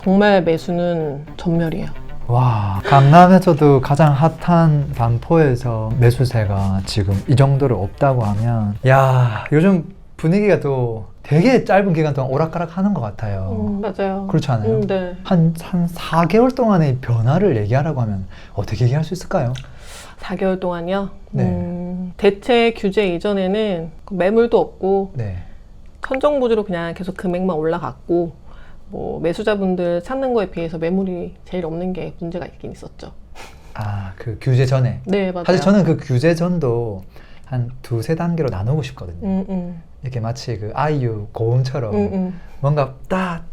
정말 매수는 전멸이에요. 와, 강남에서도 가장 핫한 반포에서 매수세가 지금 이 정도로 없다고 하면, 야, 요즘 분위기가 또 되게 짧은 기간 동안 오락가락 하는 것 같아요. 맞아요. 그렇지 않아요? 네. 한 4개월 동안의 변화를 얘기하라고 하면 어떻게 얘기할 수 있을까요? 4개월 동안요? 네. 대체 규제 이전에는 매물도 없고 네. 천정부지로 그냥 계속 금액만 올라갔고 뭐 매수자분들 찾는 거에 비해서 매물이 제일 없는 게 문제가 있긴 있었죠. 아, 그 규제 전에. 네, 맞아요. 사실 저는 그 규제 전도 한 2-3단계로 나누고 싶거든요. 음. 이렇게 마치 그 아이유 고음처럼 뭔가 따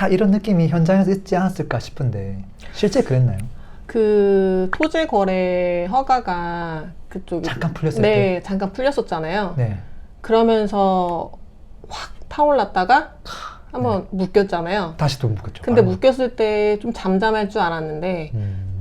이런 느낌이 현장에서 있지 않았을까 싶은데 실제 그랬나요? 그 토지 거래 허가가 그쪽이 잠깐 풀렸을 네, 때? 잠깐 풀렸었잖아요. 네. 그러면서 확 타올랐다가 한번 묶였잖아요. 다시 또 묶었죠. 근데 아이고. 묶였을 때 좀 잠잠할 줄 알았는데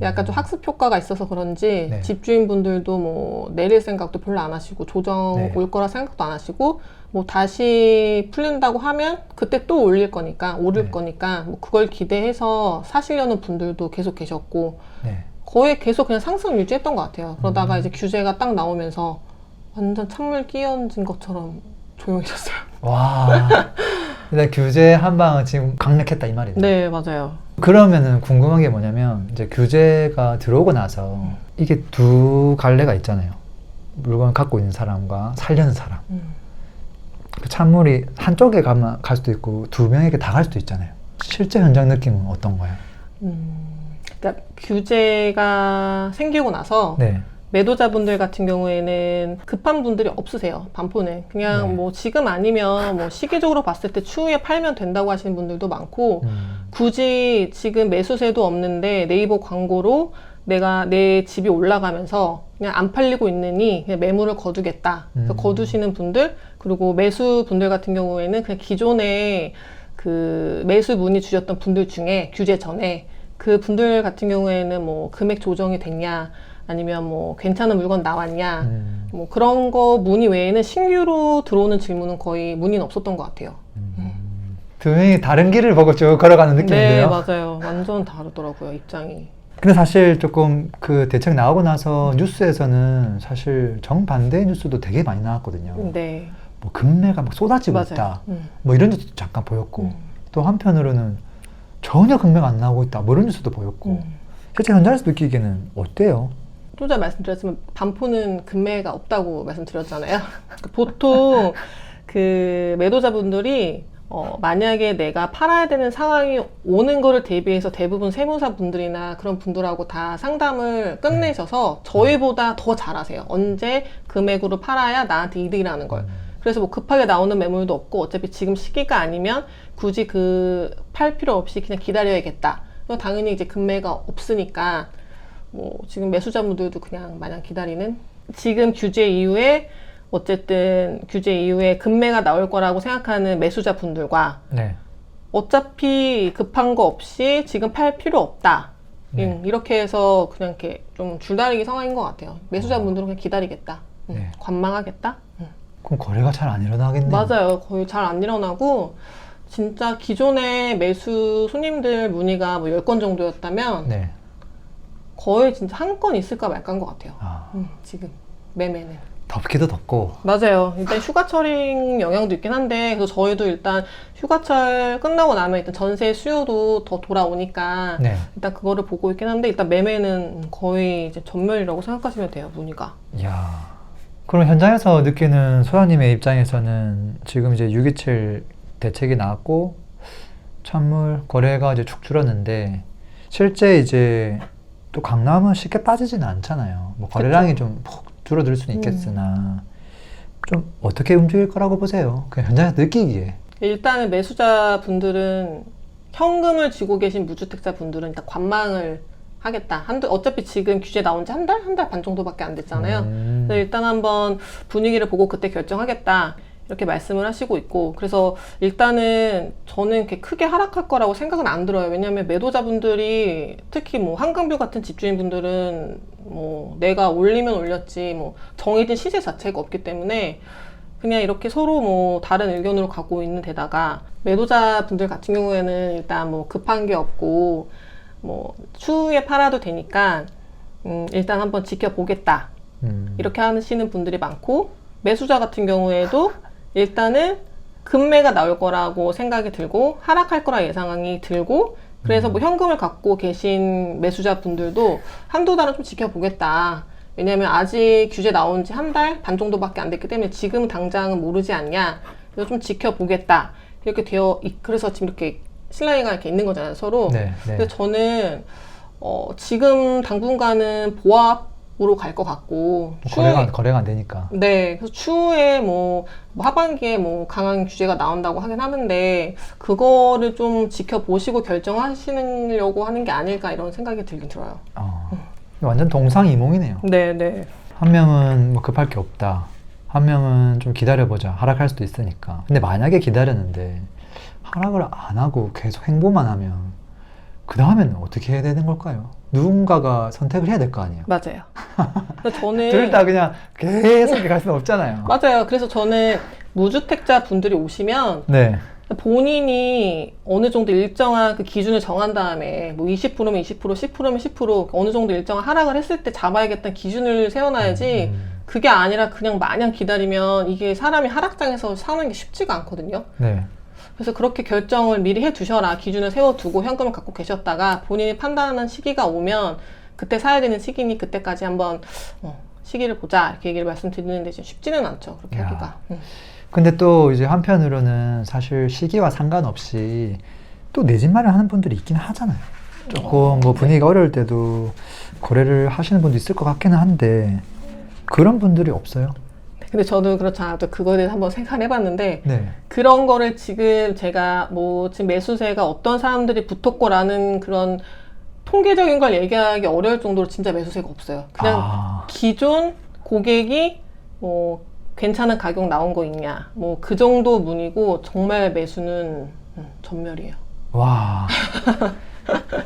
약간 좀 학습 효과가 있어서 그런지 네. 집주인분들도 뭐 내릴 생각도 별로 안 하시고 조정 네. 올 거라 생각도 안 하시고 뭐 다시 풀린다고 하면 그때 또 올릴 거니까 오를 네. 거니까 뭐 그걸 기대해서 사시려는 분들도 계속 계셨고 네. 거의 계속 그냥 상승 유지했던 것 같아요. 그러다가 이제 규제가 딱 나오면서 완전 찬물 끼얹은 것처럼 조용해졌어요. 와. 일단 규제 한 방은 지금 강력했다 이 말이네요. 네, 맞아요. 그러면은 궁금한 게 뭐냐면 이제 규제가 들어오고 나서 이게 두 갈래가 있잖아요. 물건을 갖고 있는 사람과 살려는 사람. 그 찬물이 한쪽에 가면 갈 수도 있고 두 명에게 다 갈 수도 있잖아요. 실제 현장 느낌은 어떤가요? 그러니까 규제가 생기고 나서 네. 매도자분들 같은 경우에는 급한 분들이 없으세요. 반포는 그냥 네. 뭐 지금 아니면 뭐 시기적으로 봤을 때 추후에 팔면 된다고 하시는 분들도 많고 굳이 지금 매수세도 없는데 네이버 광고로 내가 내 집이 올라가면서 그냥 안 팔리고 있느니 그냥 매물을 거두겠다. 그래서 거두시는 분들 그리고 매수 분들 같은 경우에는 그냥 기존에 그 매수 문의 주셨던 분들 중에 규제 전에 그 분들 같은 경우에는 뭐 금액 조정이 됐냐 아니면 뭐 괜찮은 물건 나왔냐 뭐 그런 거 문의 외에는 신규로 들어오는 질문은 거의 문의는 없었던 것 같아요. 두 명이 다른 길을 보고 쭉 걸어가는 네, 느낌인데요. 맞아요. 완전 다르더라고요, 입장이. 근데 사실 조금 그 대책 나오고 나서 뉴스에서는 사실 정반대의 뉴스도 되게 많이 나왔거든요. 네. 뭐 금매가 막 쏟아지고 맞아요. 있다. 뭐 이런 뉴스도 잠깐 보였고 또 한편으로는 전혀 금매가 안 나오고 있다. 뭐 이런 뉴스도 보였고 실제 현장에서 느끼기에는 어때요? 좀 전에 말씀드렸지만 반포는 금매가 없다고 말씀드렸잖아요. 보통 그 매도자분들이 만약에 내가 팔아야 되는 상황이 오는 거를 대비해서 대부분 세무사 분들이나 그런 분들하고 다 상담을 끝내셔서 저희보다 더 잘하세요. 언제 금액으로 팔아야 나한테 이득이라는 걸. 그래서 뭐 급하게 나오는 매물도 없고 어차피 지금 시기가 아니면 굳이 그 팔 필요 없이 그냥 기다려야겠다. 당연히 이제 금매가 없으니까 뭐 지금 매수자분들도 그냥 마냥 기다리는 지금 규제 이후에 어쨌든 규제 이후에 금매가 나올 거라고 생각하는 매수자분들과 네. 어차피 급한 거 없이 지금 팔 필요 없다. 네. 이렇게 해서 그냥 이렇게 좀 줄다리기 상황인 것 같아요. 매수자분들은 그냥 기다리겠다. 네. 관망하겠다. 그럼 거래가 잘 안 일어나겠네요. 맞아요. 거의 잘 안 일어나고 진짜 기존의 매수 손님들 문의가 뭐 10건 정도였다면 네. 거의 진짜 한 건 있을까 말까인 것 같아요. 지금 매매는. 덥기도 덥고. 맞아요. 일단 휴가철인 영향도 있긴 한데 그래서 저희도 일단 휴가철 끝나고 나면 일단 전세 수요도 더 돌아오니까 네. 일단 그거를 보고 있긴 한데 일단 매매는 거의 이제 전멸이라고 생각하시면 돼요. 문의가. 이야. 그럼 현장에서 느끼는 소장님의 입장에서는 지금 이제 627 대책이 나왔고 찬물 거래가 이제 축 줄었는데 실제 이제 또 강남은 쉽게 빠지지는 않잖아요. 뭐 거래량이 좀 푹 줄어들 수는 있겠으나 좀 어떻게 움직일 거라고 보세요? 그냥 현장에서 느끼기에. 일단은 매수자분들은 현금을 쥐고 계신 무주택자 분들은 일단 관망을 하겠다. 어차피 지금 규제 나온 지 한 달? 한 달 반 정도밖에 안 됐잖아요. 그래서 일단 한번 분위기를 보고 그때 결정하겠다. 이렇게 말씀을 하시고 있고 그래서 일단은 저는 이렇게 크게 하락할 거라고 생각은 안 들어요. 왜냐하면 매도자분들이 특히 뭐 한강뷰 같은 집주인분들은 뭐 내가 올리면 올렸지 뭐 정해진 시세 자체가 없기 때문에 그냥 이렇게 서로 뭐 다른 의견으로 가고 있는 데다가 매도자분들 같은 경우에는 일단 뭐 급한 게 없고 뭐 추후에 팔아도 되니까 일단 한번 지켜보겠다 이렇게 하시는 분들이 많고, 매수자 같은 경우에도 일단은 급매가 나올 거라고 생각이 들고 하락할 거라 예상이 들고, 그래서 뭐 현금을 갖고 계신 매수자 분들도 한두 달은 좀 지켜보겠다. 왜냐면 아직 규제 나온 지 한 달 반 정도밖에 안 됐기 때문에 지금 당장은 모르지 않냐. 그래서 좀 지켜보겠다. 이렇게 그래서 지금 이렇게 신라이가 이렇게 있는 거잖아요, 서로. 네, 네. 근데 저는 지금 당분간은 보합으로 갈 것 같고, 거래가 안 되니까. 네, 그래서 추후에 뭐 하반기에 뭐 강한 규제가 나온다고 하긴 하는데 그거를 좀 지켜보시고 결정하시려고 하는 게 아닐까 이런 생각이 들긴 들어요. 완전 동상이몽이네요. 네, 네. 한 명은 뭐 급할 게 없다. 한 명은 좀 기다려보자. 하락할 수도 있으니까. 근데 만약에 기다렸는데 하락을 안 하고 계속 행보만 하면 그 다음에는 어떻게 해야 되는 걸까요? 누군가가 선택을 해야 될 거 아니에요? 맞아요. 그래서 저는 둘 다 그냥 계속 이렇게 갈 수는 없잖아요. 맞아요. 그래서 저는 무주택자 분들이 오시면 네. 본인이 어느 정도 일정한 그 기준을 정한 다음에 뭐 20%면 20%, 10%면 10% 어느 정도 일정한 하락을 했을 때 잡아야겠다는 기준을 세워놔야지 그게 아니라 그냥 마냥 기다리면 이게 사람이 하락장에서 사는 게 쉽지가 않거든요. 네. 그래서 그렇게 결정을 미리 해두셔라. 기준을 세워두고 현금을 갖고 계셨다가 본인이 판단하는 시기가 오면 그때 사야 되는 시기니 그때까지 한번 시기를 보자 이렇게 얘기를 말씀드리는데 쉽지는 않죠. 그렇게 하기가. 근데 또 이제 한편으로는 사실 시기와 상관없이 또 내 집 마련하는 분들이 있긴 하잖아요. 조금 뭐 분위기가 어려울 때도 거래를 하시는 분도 있을 것 같기는 한데 그런 분들이 없어요? 근데 저도 그렇지 않아도 그거에 대해서 한번 생각을 해봤는데 네. 그런 거를 지금 제가 뭐 지금 매수세가 어떤 사람들이 붙었고라는 그런 통계적인 걸 얘기하기 어려울 정도로 진짜 매수세가 없어요. 그냥 기존 고객이 뭐 괜찮은 가격 나온 거 있냐 뭐 그 정도 문이고 정말 매수는 전멸이에요. 와.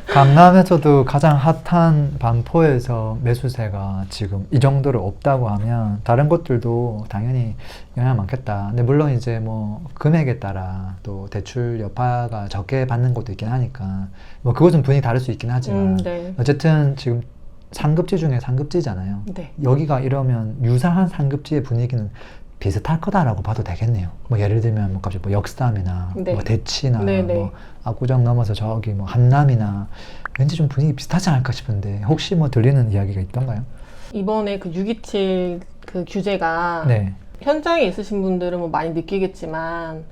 강남에서도 가장 핫한 반포에서 매수세가 지금 이 정도로 없다고 하면 다른 곳들도 당연히 영향이 많겠다. 근데 물론 이제 뭐 금액에 따라 또 대출 여파가 적게 받는 곳도 있긴 하니까 뭐 그것은 분위기 다를 수 있긴 하지만 네. 어쨌든 지금 상급지 중에 상급지잖아요. 네. 여기가 이러면 유사한 상급지의 분위기는 비슷할 거다라고 봐도 되겠네요. 뭐 예를 들면 뭐 갑자기 뭐 역삼이나 네. 뭐 대치나 네, 네. 뭐 압구정 넘어서 저기 뭐 한남이나 왠지 좀 분위기 비슷하지 않을까 싶은데 혹시 뭐 들리는 이야기가 있던가요? 이번에 그 627 그 규제가 네. 현장에 있으신 분들은 뭐 많이 느끼겠지만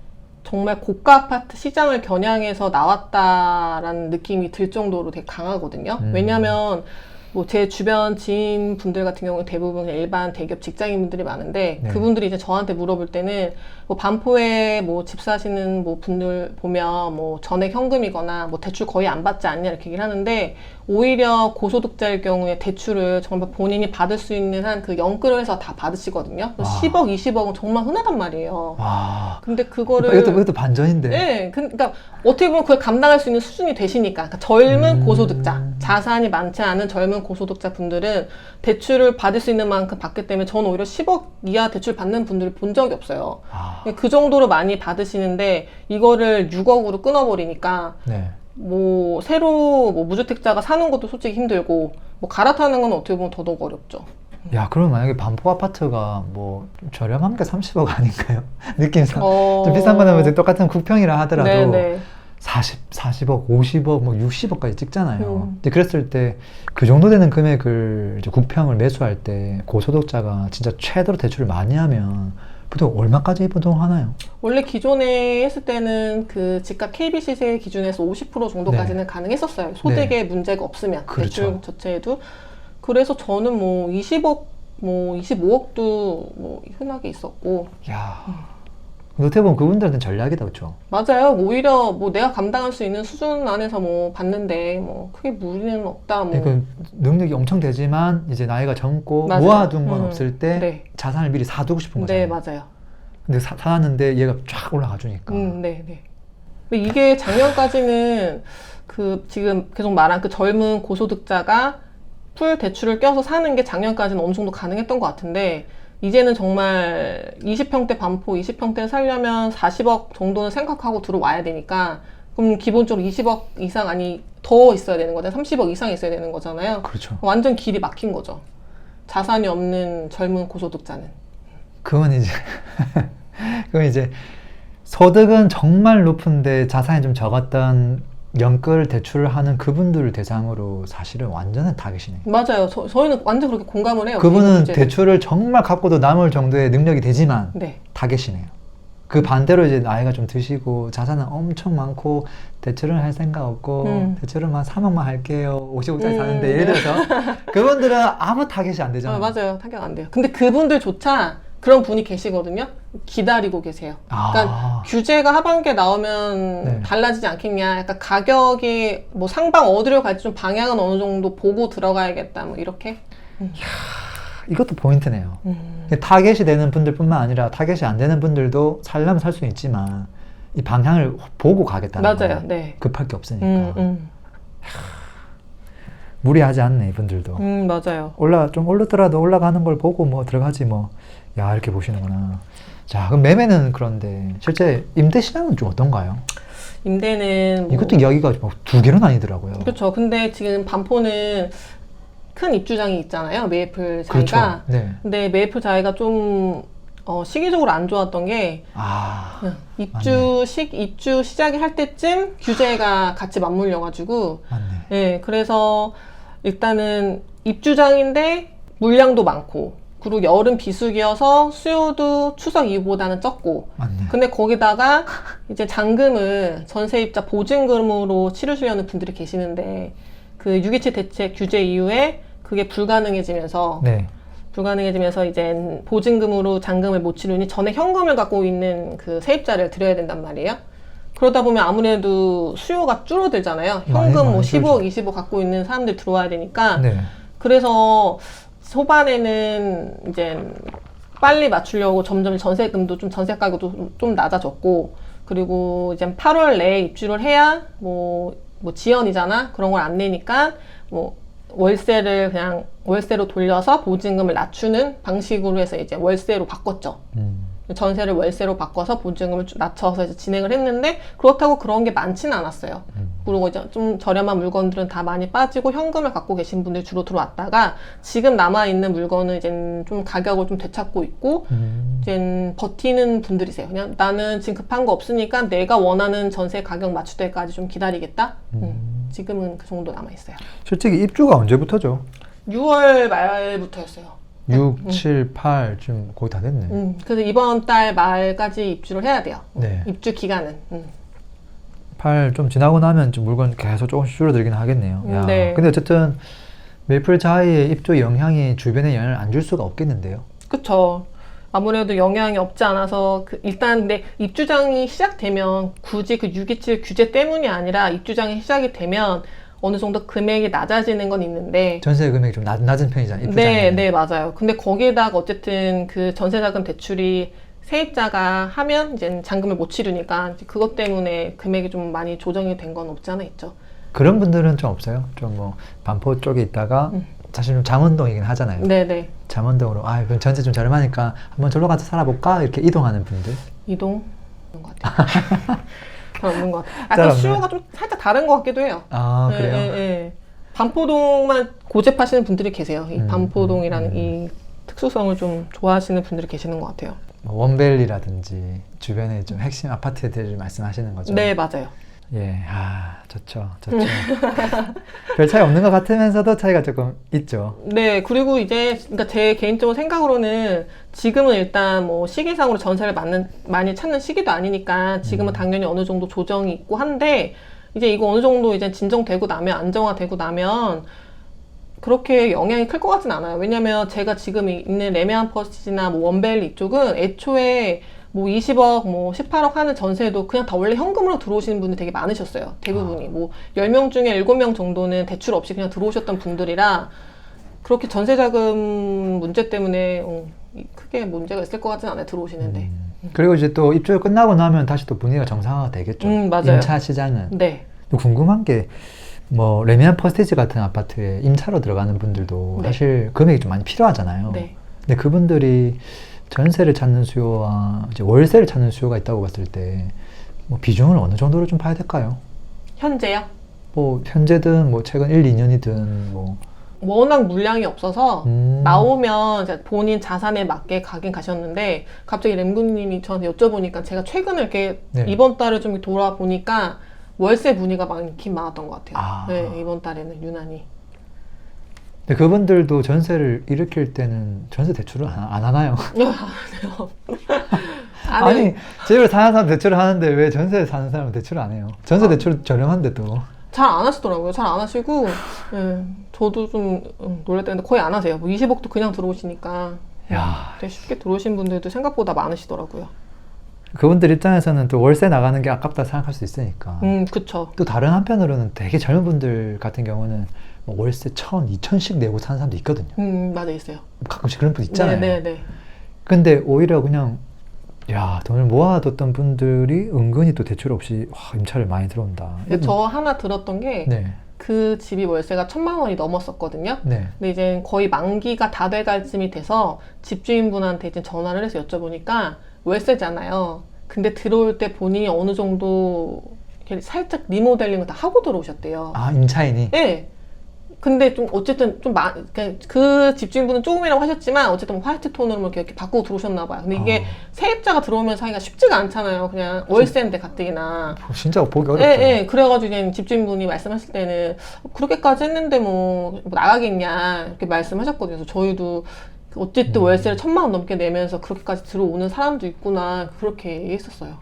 정말 고가 아파트 시장을 겨냥해서 나왔다라는 느낌이 들 정도로 되게 강하거든요. 왜냐하면 뭐 제 주변 지인 분들 같은 경우는 대부분 일반 대기업 직장인 분들이 많은데 네. 그분들이 이제 저한테 물어볼 때는 뭐 반포에 뭐 집 사시는 뭐 분들 보면 뭐 전액 현금이거나 뭐 대출 거의 안 받지 않냐 이렇게 얘기를 하는데 오히려 고소득자일 경우에 대출을 정말 본인이 받을 수 있는 한 그 영끌을 해서 다 받으시거든요. 10억, 20억은 정말 흔하단 말이에요. 와. 근데 그거를 이것도 반전인데. 네, 그러니까 어떻게 보면 그걸 감당할 수 있는 수준이 되시니까 그러니까 젊은 고소득자, 자산이 많지 않은 젊은 고소득자 분들은 대출을 받을 수 있는 만큼 받기 때문에 저는 오히려 10억 이하 대출 받는 분들을 본 적이 없어요. 그 정도로 많이 받으시는데 이거를 6억으로 끊어버리니까 네. 뭐 새로 뭐 무주택자가 사는 것도 솔직히 힘들고 뭐 갈아타는 건 어떻게 보면 더더욱 어렵죠. 야, 그러면 만약에 반포 아파트가 뭐 좀 저렴한 게 30억 아닌가요? 느낌상. 좀 비싼 거는 이제 똑같은 국평이라 하더라도 네네. 40억, 50억, 뭐 60억까지 찍잖아요. 근데 그랬을 때 그 정도 되는 금액을 이제 국평을 매수할 때 고소득자가 진짜 최대로 대출을 많이 하면 보통 얼마까지 보통하나요? 원래 기존에 했을 때는 그 집값 KB 시세 기준에서 50% 정도까지는 가능했었어요. 소득에 문제가 없으면 그렇죠. 대출 자체에도. 그래서 저는 뭐 20억, 뭐 25억도 뭐 흔하게 있었고. 야, 어떻게 보면 그분들한테는 전략이다, 그렇죠? 맞아요. 오히려 뭐 내가 감당할 수 있는 수준 안에서 뭐 받는데 뭐 크게 무리는 없다. 뭐. 그 능력이 엄청 되지만 이제 나이가 젊고 맞아요. 모아둔 건 없을 때 네. 자산을 미리 사두고 싶은 거잖아요. 네, 맞아요. 근데 사놨는데 얘가 쫙 올라가 주니까. 네, 네. 근데 이게 작년까지는 그 지금 계속 말한 그 젊은 고소득자가 풀 대출을 껴서 사는 게 작년까지는 어느 정도 가능했던 것 같은데 이제는 정말 20평대 반포, 20평대 살려면 40억 정도는 생각하고 들어와야 되니까 그럼 기본적으로 20억 이상 아니 더 있어야 되는 거잖아요. 30억 이상 있어야 되는 거잖아요. 그렇죠. 완전 길이 막힌 거죠. 자산이 없는 젊은 고소득자는. 그건 이제 그건 이제 소득은 정말 높은데 자산이 좀 적었던 연끌 대출을 하는 그분들을 대상으로 사실은 완전한 타겟이네요. 맞아요. 저희는 완전 그렇게 공감을 해요. 그분은 문제는. 대출을 정말 갖고도 남을 정도의 능력이 되지만 네. 타겟이네요. 그 반대로 이제 나이가 좀 드시고 자산은 엄청 많고 대출을 할 생각 없고 대출은 만 3억만 할게요. 50억짜리 사는데 예를 들어서 그분들은 아무 타겟이 안 되잖아요. 맞아요. 타격 안 돼요. 근데 그분들조차 그런 분이 계시거든요. 기다리고 계세요. 그러니까 규제가 하반기에 나오면 네. 달라지지 않겠냐. 약간 가격이 뭐 상방 어디로 갈지 좀 방향은 어느 정도 보고 들어가야겠다. 뭐 이렇게. 이것도 포인트네요. 타겟이 되는 분들뿐만 아니라 타겟이 안 되는 분들도 살려면 살 수는 있지만 이 방향을 보고 가겠다는 맞아요. 거. 네. 급할 게 없으니까. 무리하지 않네 이분들도. 맞아요. 좀 오르더라도 올라가는 걸 보고 뭐 들어가지 뭐. 야 이렇게 보시는구나. 자 그럼 매매는 그런데 실제 임대 시장은 좀 어떤가요? 임대는 뭐 이것도 이야기가 두 개로 나뉘더라고요. 그렇죠. 근데 지금 반포는 큰 입주장이 있잖아요. 메이플 자이가. 그렇죠. 네. 근데 메이플 자이가 좀 시기적으로 안 좋았던 게 입주 시작이 할 때쯤 규제가 같이 맞물려가지고 맞네. 네, 그래서 일단은 입주장인데 물량도 많고 그리고 여름 비수기여서 수요도 추석 이후보다는 적고 맞네. 근데 거기다가 이제 잔금을 전세입자 보증금으로 치르시려는 분들이 계시는데 그 6.27 대책 규제 이후에 그게 불가능해지면서 네. 이제 보증금으로 잔금을 못 치르니 전액 현금을 갖고 있는 그 세입자를 드려야 된단 말이에요. 그러다 보면 아무래도 수요가 줄어들잖아요. 현금 뭐 15억, 20억 갖고 있는 사람들이 들어와야 되니까. 네. 그래서 초반에는 이제 빨리 맞추려고 점점 전세금도 전세 가격도 좀 낮아졌고, 그리고 이제 8월 내에 입주를 해야 뭐 지연이잖아. 그런 걸 안 내니까 뭐 월세를 그냥 월세로 돌려서 보증금을 낮추는 방식으로 해서 이제 월세로 바꿨죠. 전세를 월세로 바꿔서 보증금을 낮춰서 이제 진행을 했는데 그렇다고 그런 게 많지는 않았어요. 그리고 이제 좀 저렴한 물건들은 다 많이 빠지고 현금을 갖고 계신 분들이 주로 들어왔다가 지금 남아있는 물건은 이제 좀 가격을 좀 되찾고 있고 이제 버티는 분들이세요. 그냥 나는 지금 급한 거 없으니까 내가 원하는 전세 가격 맞출 때까지 좀 기다리겠다. 지금은 그 정도 남아있어요. 솔직히 입주가 언제부터죠? 6월 말부터였어요. 6, 7, 8 지금 거의 다 됐네. 그래서 이번 달 말까지 입주를 해야 돼요. 네. 입주 기간은. 8 좀 지나고 나면 좀 물건 계속 조금씩 줄어들긴 하겠네요. 야, 네. 근데 어쨌든 메이플 자이의 입주 영향이 주변에 영향을 안 줄 수가 없겠는데요. 그쵸. 아무래도 영향이 없지 않아서 일단 근데 입주장이 시작되면 굳이 그 627 규제 때문이 아니라 입주장이 시작이 되면 어느 정도 금액이 낮아지는 건 있는데 전세 금액이 좀 낮은 편이잖아요. 입주장이. 네, 맞아요. 근데 거기에다가 어쨌든 그 전세자금 대출이 세입자가 하면 이제 잔금을 못 치르니까 이제 그것 때문에 금액이 좀 많이 조정이 된 건 없지 않아 있죠. 그런 분들은 좀 없어요? 좀 뭐 반포 쪽에 있다가 사실 좀 잠원동이긴 하잖아요. 네네. 잠원동으로 그럼 전세 좀 저렴하니까 한번 저로 가서 살아볼까? 이렇게 이동하는 분들. 이동? 없는 것 같아요. 잘 없는 것 같아요. 잘 약간 없나요? 수요가 좀 살짝 다른 것 같기도 해요. 그래요? 네. 반포동만 고집하시는 분들이 계세요. 이 반포동이라는 이 특수성을 좀 좋아하시는 분들이 계시는 것 같아요. 뭐 원벨리라든지 주변에 좀 핵심 아파트들 말씀하시는 거죠? 네, 맞아요. 예, 좋죠. 별 차이 없는 것 같으면서도 차이가 조금 있죠. 네, 그리고 이제, 그러니까 제 개인적으로 생각으로는 지금은 일단 뭐 시기상으로 전세를 많이 찾는 시기도 아니니까 지금은 당연히 어느 정도 조정이 있고 한데 이제 이거 어느 정도 이제 진정되고 나면, 안정화되고 나면 그렇게 영향이 클 것 같진 않아요. 왜냐면 제가 지금 있는 레미안 퍼스티지나 뭐 원벨리 이쪽은 애초에 뭐 20억, 뭐 18억 하는 전세도 그냥 다 원래 현금으로 들어오시는 분들 되게 많으셨어요. 대부분이. 뭐 10명 중에 7명 정도는 대출 없이 그냥 들어오셨던 분들이라 그렇게 전세자금 문제 때문에 크게 문제가 있을 것 같진 않아요. 들어오시는데. 그리고 이제 또 입주가 끝나고 나면 다시 또 분위기가 정상화가 되겠죠. 맞아요. 임차 시장은. 네. 또 궁금한 게 뭐 레미안 퍼스티지 같은 아파트에 임차로 들어가는 분들도 네. 사실 금액이 좀 많이 필요하잖아요. 네. 근데 그분들이 전세를 찾는 수요와 이제 월세를 찾는 수요가 있다고 봤을 때 뭐 비중을 어느 정도로 좀 봐야 될까요? 현재요? 뭐 현재든 뭐 최근 1, 2년이든 뭐 워낙 물량이 없어서 나오면 이제 본인 자산에 맞게 가긴 가셨는데 갑자기 램군님이 저한테 여쭤보니까 제가 최근에 이렇게 네. 이번 달을 좀 돌아보니까 월세 문의가 많긴 많았던 것 같아요. 아. 네, 이번 달에는 유난히. 근데 그분들도 전세를 일으킬 때는 전세 대출을 안 하나요? 아니 집을 사는 사람 대출을 하는데 왜 전세 사는 사람은 대출을 안 해요? 전세 대출 저렴한데 또. 잘 안 하시더라고요. 잘 안 하시고, 예, 저도 좀 놀랬다는데 거의 안 하세요. 뭐 20억도 그냥 들어오시니까. 야. 되게 쉽게 들어오신 분들도 생각보다 많으시더라고요. 그분들 입장에서는 또 월세 나가는 게 아깝다 생각할 수 있으니까. 그쵸. 또 다른 한편으로는 되게 젊은 분들 같은 경우는 뭐 월세 1,000, 2,000씩 내고 사는 사람도 있거든요. 맞아, 있어요. 가끔씩 그런 분 있잖아요. 네네네. 근데 오히려 그냥 돈을 모아뒀던 분들이 은근히 또 대출 없이 임차를 많이 들어온다. 저 하나 들었던 게, 네. 그 집이 월세가 1,000만 원이 넘었었거든요. 네. 근데 이제 거의 만기가 다 돼갈 쯤이 돼서 집주인분한테 이제 전화를 해서 여쭤보니까 월세잖아요. 근데 들어올 때 본인이 어느 정도 이렇게 살짝 리모델링을 다 하고 들어오셨대요. 아, 임차인이? 네. 근데 좀 어쨌든 그 집주인분은 조금이라고 하셨지만 어쨌든 화이트 톤으로 이렇게 바꾸고 들어오셨나 봐요. 근데 이게 세입자가 들어오면서 하기가 쉽지가 않잖아요. 그냥 월세인데 가뜩이나. 진짜 보기 어렵죠. 네. 그래가지고 이제 집주인분이 말씀하실 때는 그렇게까지 했는데 뭐 나가겠냐 이렇게 말씀하셨거든요. 그래서 저희도 어쨌든 월세를 1,000만 원 넘게 내면서 그렇게까지 들어오는 사람도 있구나 그렇게 얘기했었어요.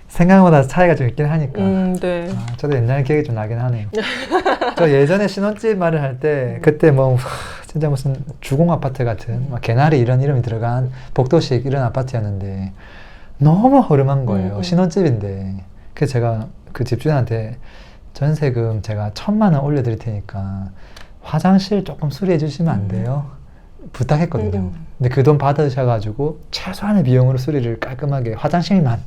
생각보다 차이가 좀 있긴 하니까. 네. 저도 옛날 기억이 좀 나긴 하네요. 저 예전에 신혼집 말을 할 때 그때 뭐 진짜 무슨 주공 아파트 같은 막 개나리 이런 이름이 들어간 복도식 이런 아파트였는데 너무 허름한 거예요. 신혼집인데. 그래서 제가 그 집주인한테 전세금 제가 1,000만 원 올려드릴 테니까 화장실 조금 수리해 주시면 안 돼요? 부탁했거든요. 근데 그 돈 받으셔가지고 최소한의 비용으로 수리를 깔끔하게 화장실만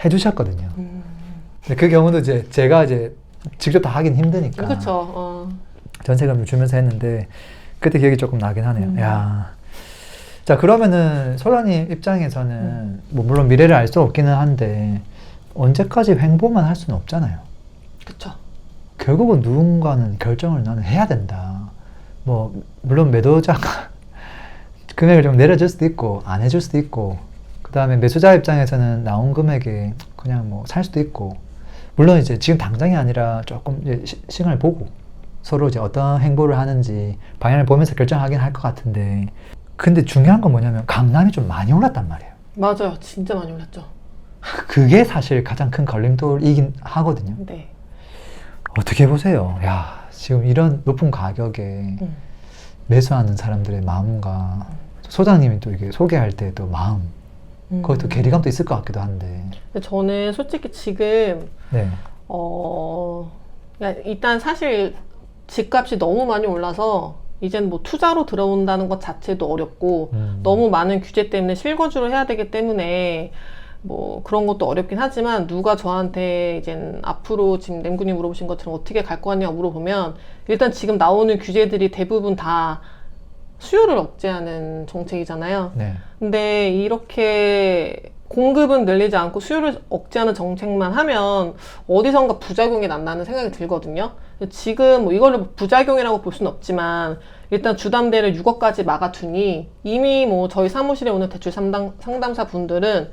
해주셨거든요. 근데 그 경우도 이제 제가 이제 직접 다 하긴 힘드니까 그렇죠. 전세금을 주면서 했는데 그때 기억이 조금 나긴 하네요. 야. 자, 그러면은 소라님 입장에서는 뭐 물론 미래를 알 수 없기는 한데 언제까지 횡보만 할 수는 없잖아요. 그렇죠. 결국은 누군가는 결정을 나는 해야 된다. 뭐 물론 매도자가 금액을 좀 내려줄 수도 있고 안 해줄 수도 있고 그 다음에 매수자 입장에서는 나온 금액에 그냥 뭐 살 수도 있고 물론 이제 지금 당장이 아니라 조금 이제 시간을 보고 서로 이제 어떤 행보를 하는지 방향을 보면서 결정하긴 할 것 같은데 근데 중요한 건 뭐냐면 강남이 좀 많이 올랐단 말이에요. 맞아요. 진짜 많이 올랐죠. 그게 사실 가장 큰 걸림돌이긴 하거든요. 네. 어떻게 보세요? 야, 지금 이런 높은 가격에 매수하는 사람들의 마음과 소장님이 또 이게 소개할 때 또 마음 거기 또 괴리감도 있을 것 같기도 한데. 근데 저는 솔직히 지금 네. 그러니까 일단 사실 집값이 너무 많이 올라서 이젠 뭐 투자로 들어온다는 것 자체도 어렵고 너무 많은 규제 때문에 실거주를 해야 되기 때문에 뭐 그런 것도 어렵긴 하지만 누가 저한테 이젠 앞으로 지금 램군이 물어보신 것처럼 어떻게 갈 거냐 물어보면 일단 지금 나오는 규제들이 대부분 다 수요를 억제하는 정책이잖아요. 네. 근데 이렇게 공급은 늘리지 않고 수요를 억제하는 정책만 하면 어디선가 부작용이 난다는 생각이 들거든요. 지금 뭐 이거를 부작용이라고 볼 수는 없지만 일단 주담대를 6억까지 막아두니 이미 뭐 저희 사무실에 오는 대출 상담사 분들은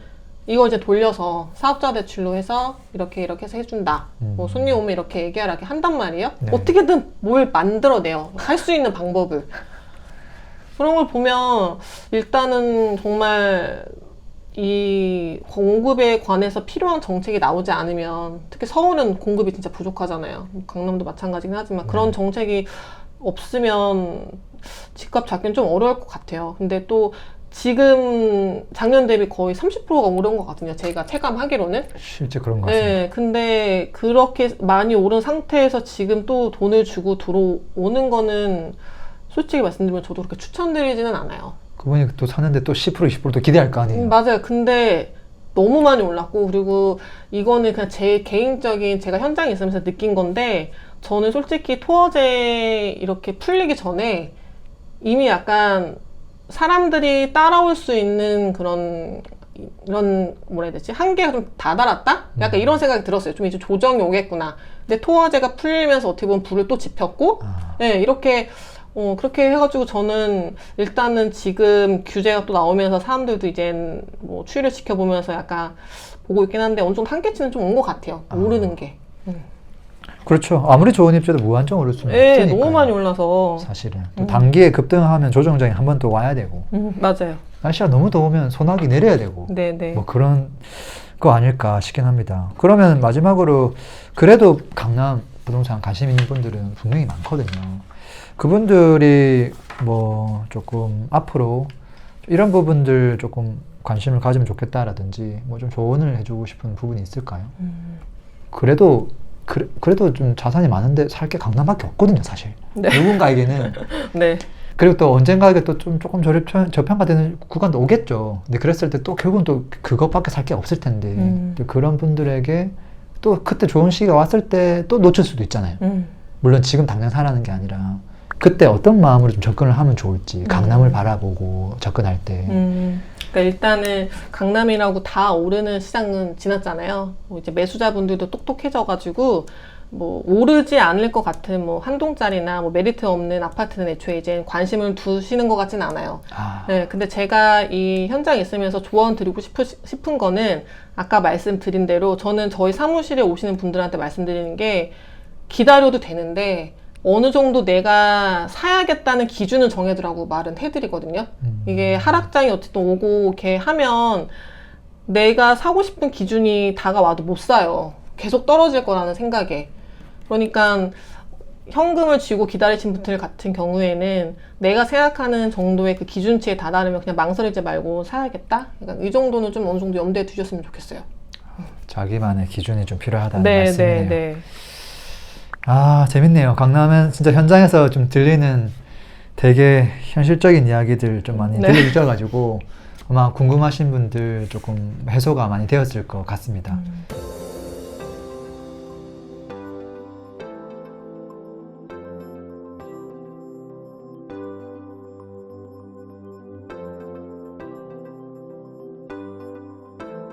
이거 이제 돌려서 사업자 대출로 해서 이렇게 해서 해준다. 뭐 손님 오면 이렇게 얘기하라 이렇게 한단 말이에요. 네. 어떻게든 뭘 만들어내요. 할 수 있는 방법을. 그런 걸 보면 일단은 정말 이 공급에 관해서 필요한 정책이 나오지 않으면 특히 서울은 공급이 진짜 부족하잖아요. 강남도 마찬가지긴 하지만 그런 정책이 없으면 집값 잡기는 좀 어려울 것 같아요. 근데 또 지금 작년 대비 거의 30%가 오른 것 같거든요. 제가 체감하기로는. 실제 그런 것 같습니다. 네, 근데 그렇게 많이 오른 상태에서 지금 또 돈을 주고 들어오는 거는 솔직히 말씀드리면 저도 그렇게 추천드리지는 않아요. 그분이 또 사는데 또 10% 20%또 기대할 거 아니에요. 맞아요. 근데 너무 많이 올랐고 그리고 이거는 그냥 제 개인적인 제가 현장에 있으면서 느낀 건데 저는 솔직히 토어제 이렇게 풀리기 전에 이미 약간 사람들이 따라올 수 있는 이런 뭐라 해야 되지? 한계가 좀 다다랐다? 약간 이런 생각이 들었어요. 좀 이제 조정이 오겠구나. 근데 토화제가 풀리면서 어떻게 보면 불을 또 지폈고, 네, 이렇게 그렇게 해가지고 저는 일단은 지금 규제가 또 나오면서 사람들도 이제 뭐 추이를 지켜보면서 약간 보고 있긴 한데 어느 정도 한계치는 좀 온 것 같아요. 오르는 게. 그렇죠. 아무리 좋은 입자도 무한정 오를 수는 네, 없으니까요. 너무 많이 올라서. 사실은. 또 단기에 급등하면 조정장이 한 번 또 와야 되고, 맞아요. 날씨가 너무 더우면 소나기 내려야 되고, 네네. 뭐 그런 거 아닐까 싶긴 합니다. 그러면 마지막으로 그래도 강남 부동산 관심 있는 분들은 분명히 많거든요. 그분들이 뭐 조금 앞으로 이런 부분들 조금 관심을 가지면 좋겠다라든지 뭐 좀 조언을 해주고 싶은 부분이 있을까요? 그래도 좀 자산이 많은데 살 게 강남밖에 없거든요, 사실. 네. 누군가에게는. 네. 그리고 또 언젠가에 또 좀 조금 저평가되는 구간도 오겠죠. 근데 그랬을 때 또 결국은 또 그것밖에 살 게 없을 텐데 또 그런 분들에게 또 그때 좋은 시기가 왔을 때 또 놓칠 수도 있잖아요. 물론 지금 당장 사라는 게 아니라 그때 어떤 마음으로 좀 접근을 하면 좋을지 강남을 바라보고 접근할 때. 그러니까 일단은 강남이라고 다 오르는 시장은 지났잖아요. 뭐 이제 매수자분들도 똑똑해져가지고 뭐 오르지 않을 것 같은 뭐 한 동짜리나 뭐 메리트 없는 아파트는 애초에 이제 관심을 두시는 것 같진 않아요. 네, 근데 제가 이 현장에 있으면서 조언 드리고 싶은 거는 아까 말씀드린 대로 저는 저희 사무실에 오시는 분들한테 말씀드리는 게 기다려도 되는데 어느 정도 내가 사야겠다는 기준을 정해두라고 말은 해드리거든요. 이게 하락장이 어쨌든 오고 이렇게 하면 내가 사고 싶은 기준이 다가와도 못 사요. 계속 떨어질 거라는 생각에. 그러니까 현금을 쥐고 기다리신 분들 같은 경우에는 내가 생각하는 정도의 그 기준치에 다다르면 그냥 망설이지 말고 사야겠다? 그러니까 이 정도는 좀 어느 정도 염두에 두셨으면 좋겠어요. 자기만의 기준이 좀 필요하다는 네, 말씀이네요. 네. 아, 재밌네요. 강남은 진짜 현장에서 좀 들리는 되게 현실적인 이야기들 좀 많이 네. 들려주셔가지고 아마 궁금하신 분들 조금 해소가 많이 되었을 것 같습니다.